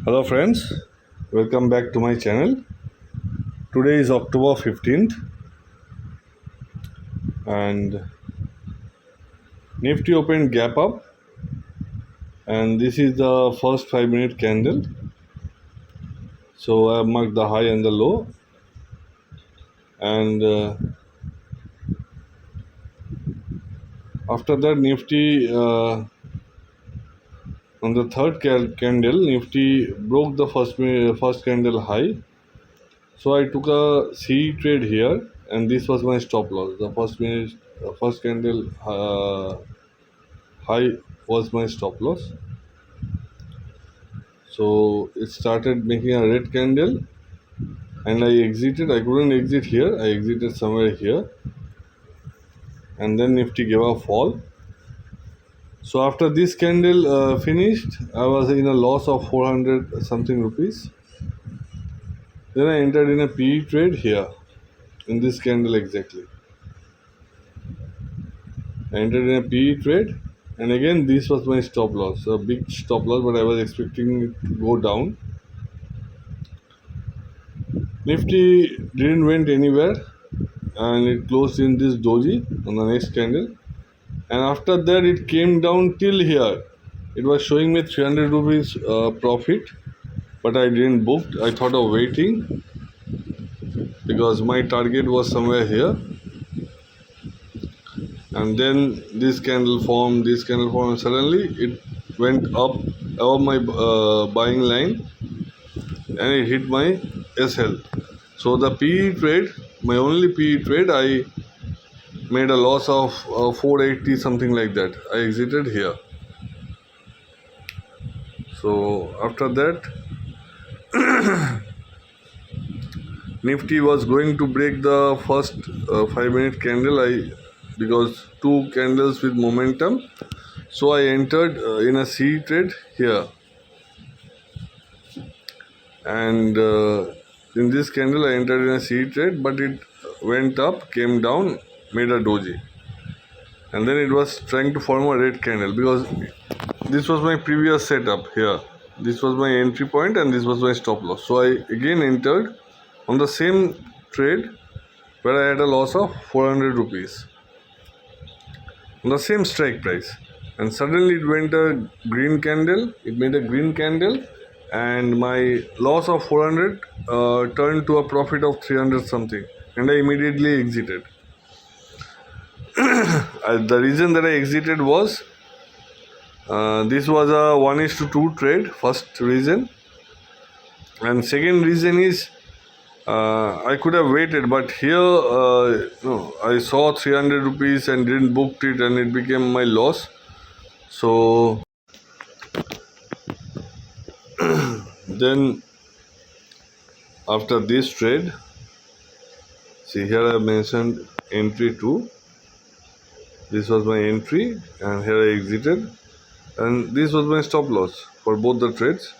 Hello friends, welcome back to my channel. Today is October 15th and Nifty opened gap up, and this is the first 5-minute candle. So I have marked the high and the low, and after that Nifty on the third candle Nifty broke the first candle high. So I took a C trade here, and this was my stop loss. The first candle high was my stop loss. So it started making a red candle, and I exited. I couldn't exit here, I exited somewhere here, and then Nifty gave a fall. So after this candle finished, I was in a loss of 400 something rupees. Then I entered in a PE trade here in this candle exactly. I entered in a PE trade, and again this was my stop loss, a big stop loss, but I was expecting it to go down. Nifty didn't went anywhere, and it closed in this doji on the next candle, and after that it came down till here. It was showing me 300 rupees profit, but I didn't book. I thought of waiting because my target was somewhere here. And then this candle formed, and suddenly it went up above my buying line, and it hit my SL. So the PE trade, my only PE trade, I made a loss of 480 something like that. I exited here. So after that Nifty was going to break the first 5-minute candle, because two candles with momentum. So I entered in a C trade here, and in this candle I entered in a C trade, but it went up, came down, made a doji, and then it was trying to form a red candle, because this was my previous setup here. This was my entry point and this was my stop loss. So I again entered on the same trade where I had a loss of 400 rupees on the same strike price, and suddenly it went a green candle. It made a green candle, and my loss of 400 turned to a profit of 300 something, and I immediately exited. The reason that I exited was this was a 1:2 trade, first reason, and second reason is I could have waited, but here no, I saw 300 rupees and didn't book it, and it became my loss. So then after this trade, see here I mentioned entry 2. This was my entry, and here I exited, and this was my stop loss for both the trades.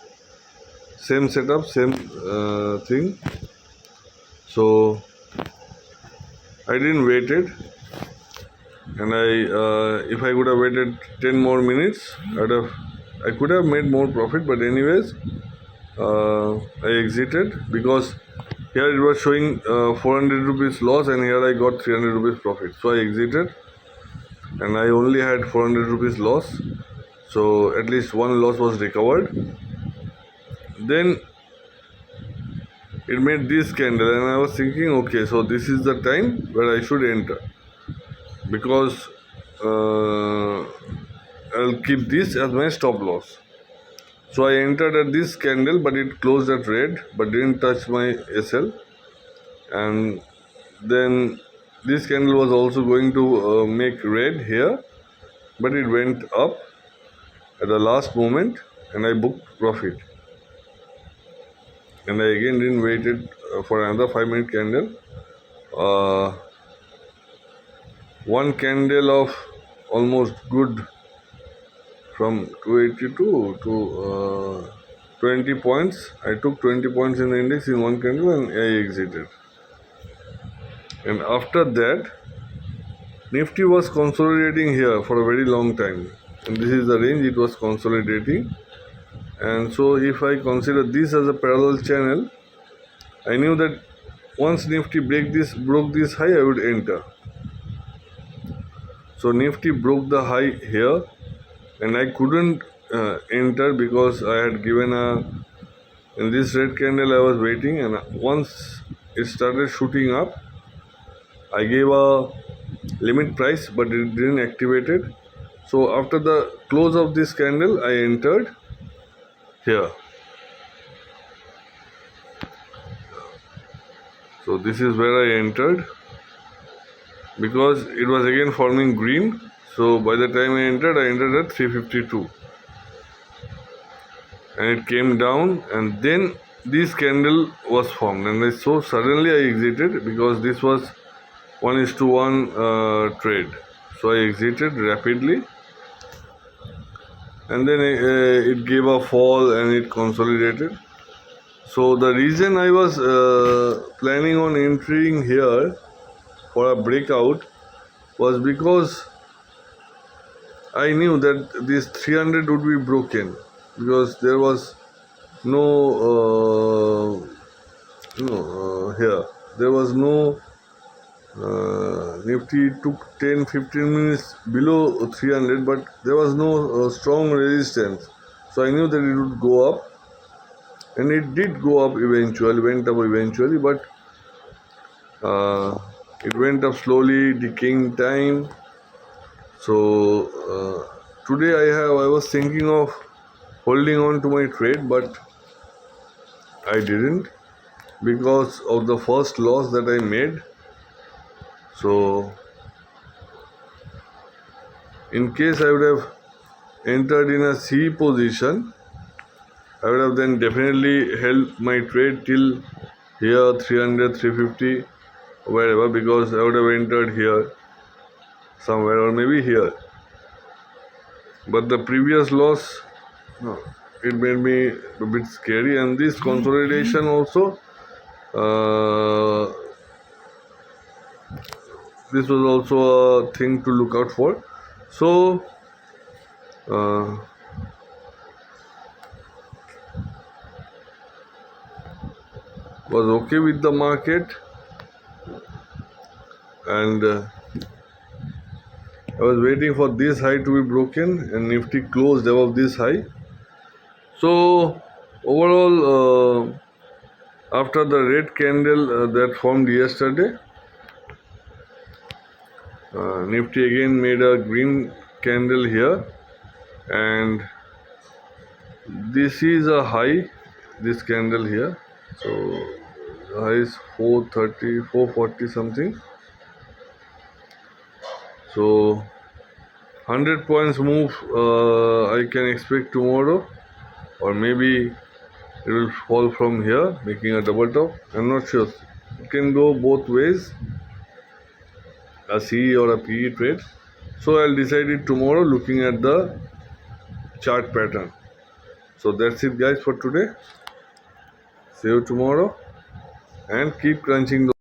Same setup, same thing. So I didn't wait it, and if I could have waited 10 more minutes, I could have made more profit. But anyways, I exited, because here it was showing 400 rupees loss, and here I got 300 rupees profit. So I exited, and I only had 400 rupees loss. So at least one loss was recovered. Then it made this candle, and I was thinking, okay, so this is the time where I should enter, because I'll keep this as my stop loss. So I entered at this candle, but it closed at red, but didn't touch my SL. And then this candle was also going to make red here, but it went up at the last moment, and I booked profit. And I again didn't wait it for another 5-minute candle. One candle of almost good, from 282 to 20 points. I took 20 points in the index in one candle, and I exited. And after that, Nifty was consolidating here for a very long time, and this is the range it was consolidating. And so if I consider this as a parallel channel, I knew that once Nifty broke this high, I would enter. So Nifty broke the high here, and I couldn't enter because I had given in this red candle I was waiting, and once it started shooting up, I gave a limit price, but it didn't activate it. So after the close of this candle, I entered here. So this is where I entered, because it was again forming green. So by the time I entered at 352, and it came down, and then this candle was formed, and so suddenly I exited because this was 1:1 trade. So I exited rapidly, and then it gave a fall and it consolidated. So the reason I was planning on entering here for a breakout was because I knew that this 300 would be broken, because there was here there was no Nifty took 10-15 minutes below 300, but there was no strong resistance. So I knew that it would go up, and it did go up eventually, went up eventually, but it went up slowly, decaying time. So today I was thinking of holding on to my trade, but I didn't because of the first loss that I made. So in case I would have entered in a C position, I would have then definitely held my trade till here 300, 350, wherever, because I would have entered here somewhere, or maybe here. But the previous loss, it made me a bit scary, and this consolidation also, this was also a thing to look out for. So was okay with the market, and I was waiting for this high to be broken, and Nifty closed above this high. So overall, after the red candle that formed yesterday, Nifty again made a green candle here, and this is a high, this candle here. So the high is 430, 440 something. So 100 points move I can expect tomorrow, or maybe it will fall from here, making a double top. I'm not sure. It can go both ways, a C or a PE trade. So I'll decide it tomorrow looking at the chart pattern. So that's it, guys, for today. See you tomorrow, and keep crunching those